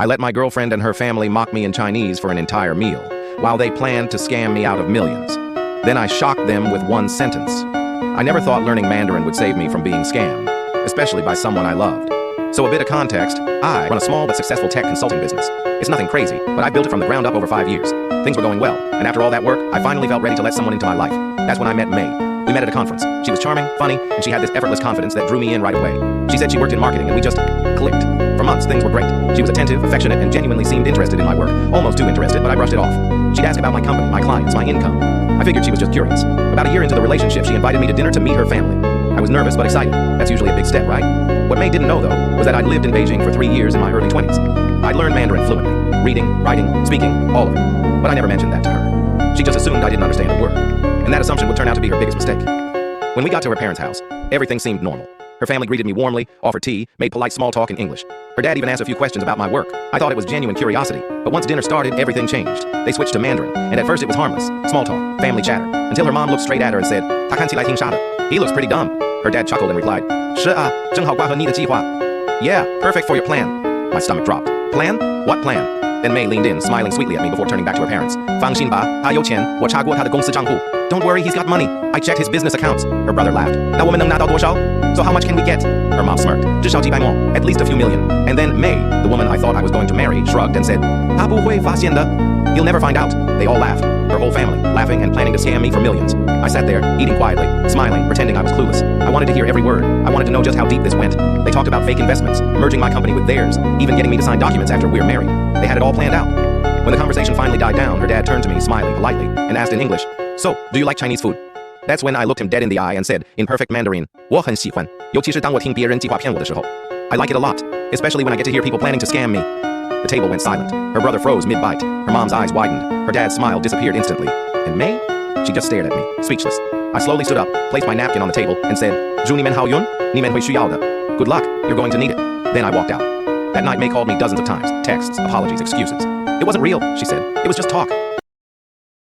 I let my girlfriend and her family mock me in Chinese for an entire meal, while they planned to scam me out of millions. Then I shocked them with one sentence. I never thought learning Mandarin would save me from being scammed, especially by someone I loved. So a bit of context, I run a small but successful tech consulting business. It's nothing crazy, but I built it from the ground up over 5 years. Things were going well, and after all that work, I finally felt ready to let someone into my life. That's when I met May. We met at a conference. She was charming, funny, and she had this effortless confidence that drew me in right away. She said she worked in marketing, and we just clicked. For months, things were great. She was attentive, affectionate, and genuinely seemed interested in my work. Almost too interested, but I brushed it off. She'd ask about my company, my clients, my income. I figured she was just curious. About a year into the relationship, she invited me to dinner to meet her family. I was nervous but excited. That's usually a big step, right? What May didn't know, though, was that I'd lived in Beijing for 3 years in my early 20s. I'd learned Mandarin fluently. Reading, writing, speaking, all of it. But I never mentioned that to her. She just assumed I didn't understand a word. And that assumption would turn out to be her biggest mistake. When we got to her parents' house, everything seemed normal. Her family greeted me warmly, offered tea, made polite small talk in English. Her dad even asked a few questions about my work. I thought it was genuine curiosity, but once dinner started, everything changed. They switched to Mandarin, and at first it was harmless, small talk, family chatter, until her mom looked straight at her and said, 他看起来挺傻的. He looks pretty dumb. Her dad chuckled and replied, 是啊，正好挂合你的计划. Yeah, perfect for your plan. My stomach dropped. Plan? What plan? Then May leaned in, smiling sweetly at me before turning back to her parents. 放心吧，他有钱，我查过他的公司账户. Don't worry, he's got money. I checked his business accounts. Her brother laughed. 那我们能拿到多少? So how much can we get? Her mom smirked. 至少几百万, at least a few million. And then May, the woman I thought I was going to marry, shrugged and said, 他不会发现的. You'll never find out. They all laughed. Her whole family, laughing and planning to scam me for millions. I sat there, eating quietly, smiling, pretending I was clueless. I wanted to hear every word. I wanted to know just how deep this went. They talked about fake investments, merging my company with theirs, even getting me to sign documents after we're married. They had it all planned out. When the conversation finally died down, her dad turned to me, smiling politely, and asked in English, So, do you like Chinese food? That's when I looked him dead in the eye and said, in perfect Mandarin, 我很喜欢, 尤其是当我听别人计划骗我的时候. I like it a lot, especially when I get to hear people planning to scam me. The table went silent. Her brother froze mid-bite. Her mom's eyes widened. Her dad's smile disappeared instantly. And May? She just stared at me, speechless. I slowly stood up, placed my napkin on the table, and said, 祝你们好运, 你们会需要的. Good luck, you're going to need it. Then I walked out. That night, May called me dozens of times. Texts, apologies, excuses. It wasn't real, she said. It was just talk.